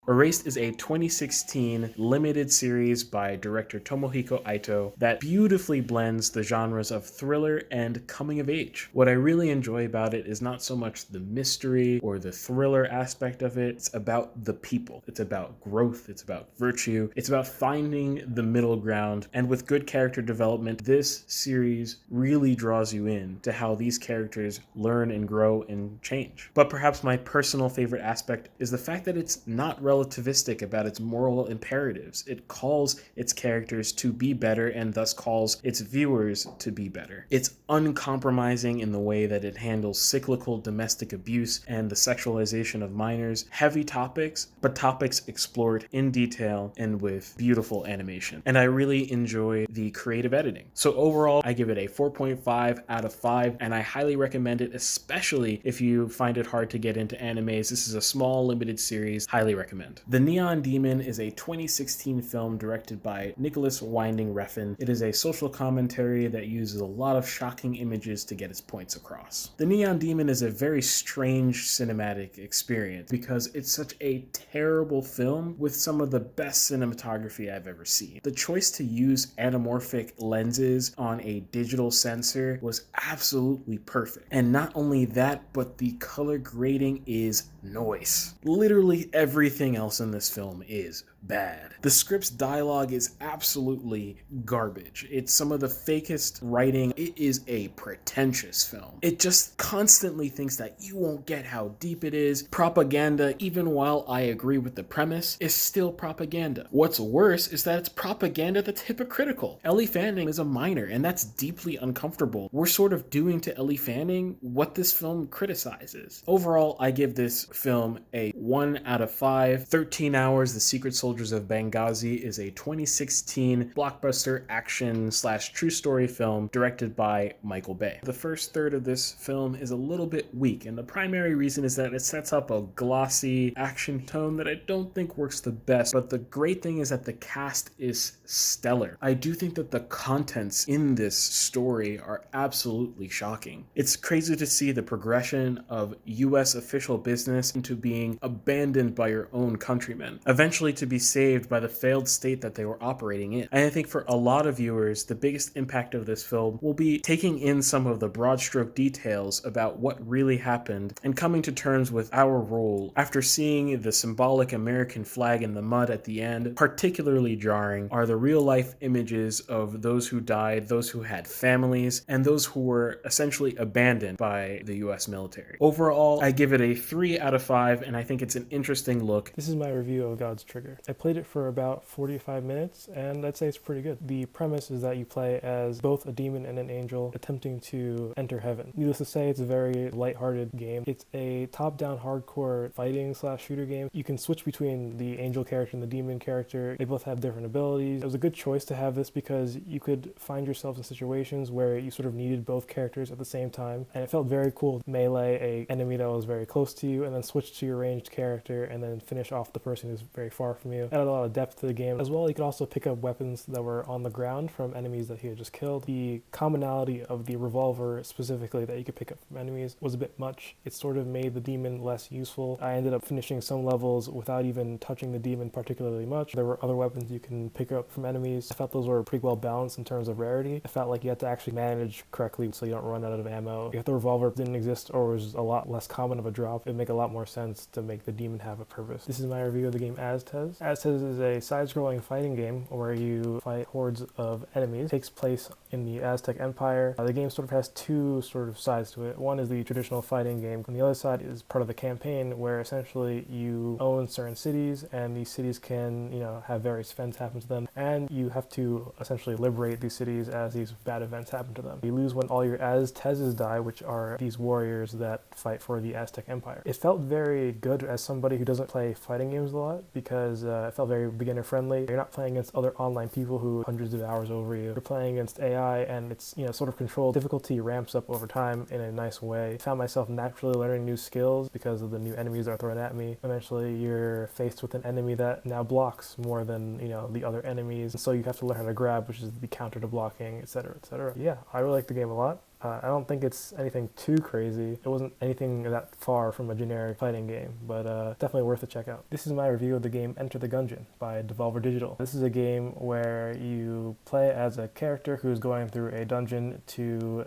Erased is a 2016 limited series by director Tomohiko Aito that beautifully blends the genres of thriller and coming of age. What I really enjoy about it is not so much the mystery or the thriller aspect of it. It's about the people. It's about growth. It's about virtue. It's about finding the middle ground. And with good character development, this series really draws you in to how these characters learn and grow and change. But perhaps my personal favorite aspect is the fact that it's not relativistic about its moral imperatives. It calls its characters to be better and thus calls its viewers to be better. It's uncompromising in the way that it handles cyclical domestic abuse and the sexualization of minors. Heavy topics, but topics explored in detail and with beautiful animation. And I really enjoy the creative editing. So overall, I give it a 4.5 out of 5, and I highly recommend it, especially if you find it hard to get into animes. This is a small, limited series. Highly recommend. The Neon Demon is a 2016 film directed by Nicholas Winding Refn. It is a social commentary that uses a lot of shocking images to get its points across. The Neon Demon is a very strange cinematic experience because it's such a terrible film with some of the best cinematography I've ever seen. The choice to use anamorphic lenses on a digital sensor was absolutely perfect. And not only that, but the color grading is noise. Literally everything else in this film is bad. The script's dialogue is absolutely garbage. It's some of the fakest writing. It is a pretentious film. It just constantly thinks that you won't get how deep it is. Propaganda, even while I agree with the premise, is still propaganda. What's worse is that it's propaganda that's hypocritical. Ellie Fanning is a minor, and that's deeply uncomfortable. We're sort of doing to Ellie Fanning what this film criticizes. Overall, I give this film a 1 out of 5. 13 Hours, The Secret Soldiers of Benghazi is a 2016 blockbuster action/true story film directed by Michael Bay. The first third of this film is a little bit weak, and the primary reason is that it sets up a glossy action tone that I don't think works the best, but the great thing is that the cast is stellar. I do think that the contents in this story are absolutely shocking. It's crazy to see the progression of US official business into being abandoned by your own countrymen, eventually to be saved by the failed state that they were operating in. And I think for a lot of viewers, the biggest impact of this film will be taking in some of the broad stroke details about what really happened and coming to terms with our role. After seeing the symbolic American flag in the mud at the end, particularly jarring are the real life images of those who died, those who had families, and those who were essentially abandoned by the US military. Overall, I give it a 3 out of 5, and I think it's an interesting look. This is my review of God's Trigger. I played it for about 45 minutes, and I'd say it's pretty good. The premise is that you play as both a demon and an angel attempting to enter heaven. Needless to say, it's a very lighthearted game. It's a top-down hardcore fighting/shooter game. You can switch between the angel character and the demon character. They both have different abilities. It was a good choice to have this because you could find yourself in situations where you sort of needed both characters at the same time, and it felt very cool to melee a enemy that was very close to you and then switch to your ranged character and then finish off the person who's very far from you. It added a lot of depth to the game. As well, you could also pick up weapons that were on the ground from enemies that he had just killed. The commonality of the revolver specifically that you could pick up from enemies was a bit much. It sort of made the demon less useful. I ended up finishing some levels without even touching the demon particularly much. There were other weapons you can pick up from enemies. I felt those were pretty well balanced in terms of rarity. I felt like you had to actually manage correctly so you don't run out of ammo. If the revolver didn't exist or was a lot less common of a drop, it'd make a lot more sense to make the demon have a purpose. This is my review of the game Aztez. Aztez is a side-scrolling fighting game where you fight hordes of enemies. It takes place in the Aztec Empire. The game sort of has two sort of sides to it. One is the traditional fighting game, and the other side is part of the campaign where essentially you own certain cities, and these cities can, have various events happen to them, and you have to essentially liberate these cities as these bad events happen to them. You lose when all your Aztezes die, which are these warriors that fight for the Aztec Empire. It felt very good as somebody who doesn't play fighting games a lot because it felt very beginner friendly. You're not playing against other online people who hundreds of hours over you. You're playing against AI, and it's sort of controlled. Difficulty ramps up over time in a nice way. I found myself naturally learning new skills because of the new enemies that are thrown at me. Eventually you're faced with an enemy that now blocks more than the other enemies, and so you have to learn how to grab, which is the counter to blocking, etc., etc. Yeah, I really like the game a lot. I don't think it's anything too crazy. It wasn't anything that far from a generic fighting game, but definitely worth a check out. This is my review of the game Enter the Gungeon by Devolver Digital. This is a game where you play as a character who's going through a dungeon to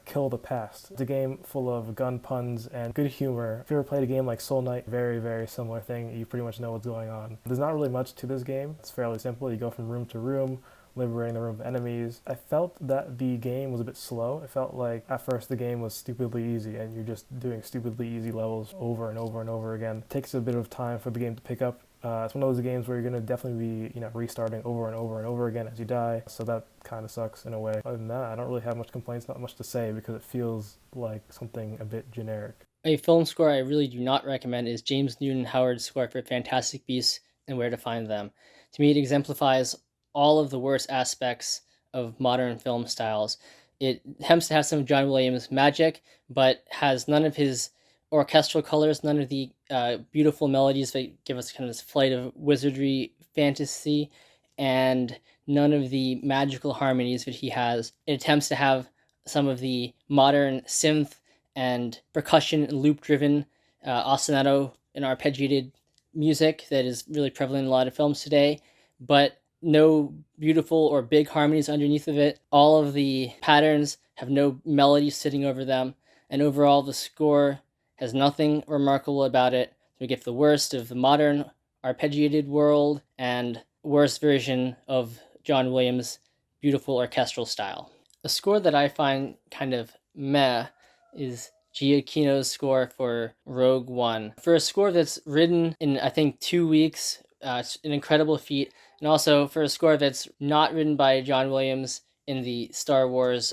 kill the past. It's a game full of gun puns and good humor. If you ever played a game like Soul Knight, very, very similar thing. You pretty much know what's going on. There's not really much to this game. It's fairly simple. You go from room to room, liberating the room of enemies. I felt that the game was a bit slow. It felt like at first the game was stupidly easy and you're just doing stupidly easy levels over and over and over again. It takes a bit of time for the game to pick up. It's one of those games where you're going to definitely be, restarting over and over and over again as you die. So that kind of sucks in a way. Other than that, I don't really have much complaints, not much to say because it feels like something a bit generic. A film score I really do not recommend is James Newton Howard's score for Fantastic Beasts and Where to Find Them. To me, it exemplifies all of the worst aspects of modern film styles. It attempts to have some of John Williams' magic, but has none of his orchestral colors, none of the beautiful melodies that give us kind of this flight of wizardry fantasy, and none of the magical harmonies that he has. It attempts to have some of the modern synth and percussion and loop-driven ostinato and arpeggiated music that is really prevalent in a lot of films today, but no beautiful or big harmonies underneath of it. All of the patterns have no melody sitting over them, and overall the score has nothing remarkable about it. We get the worst of the modern arpeggiated world and worst version of John Williams' beautiful orchestral style. A score that I find kind of meh is Giacchino's score for Rogue One. For a score that's written in, I think, 2 weeks, it's an incredible feat. And also for a score that's not written by John Williams in the Star Wars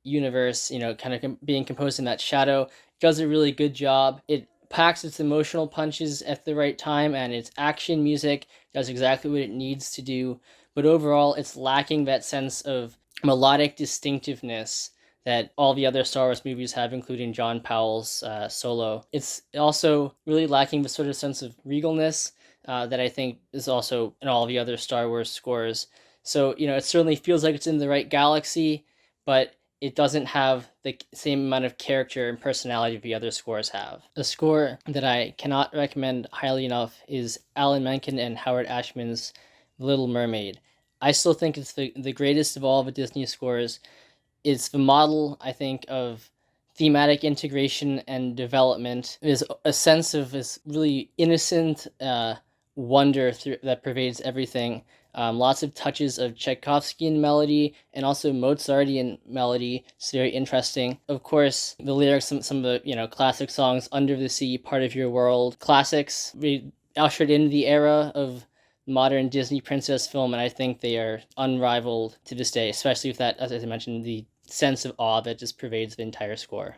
universe, kind of being composed in that shadow, does a really good job. It packs its emotional punches at the right time, and its action music does exactly what it needs to do. But overall, it's lacking that sense of melodic distinctiveness that all the other Star Wars movies have, including John Powell's Solo. It's also really lacking the sort of sense of regalness that I think is also in all the other Star Wars scores. So, it certainly feels like it's in the right galaxy, but it doesn't have the same amount of character and personality the other scores have. A score that I cannot recommend highly enough is Alan Menken and Howard Ashman's Little Mermaid. I still think it's the greatest of all the Disney scores. It's the model, I think, of thematic integration and development. There's a sense of this really innocent wonder that pervades everything. Lots of touches of Tchaikovsky melody and also Mozartian melody. It's very interesting. Of course, the lyrics, some of the classic songs, Under the Sea, Part of Your World, classics. We ushered in the era of modern Disney princess film, and I think they are unrivaled to this day, especially with that, as I mentioned, the sense of awe that just pervades the entire score.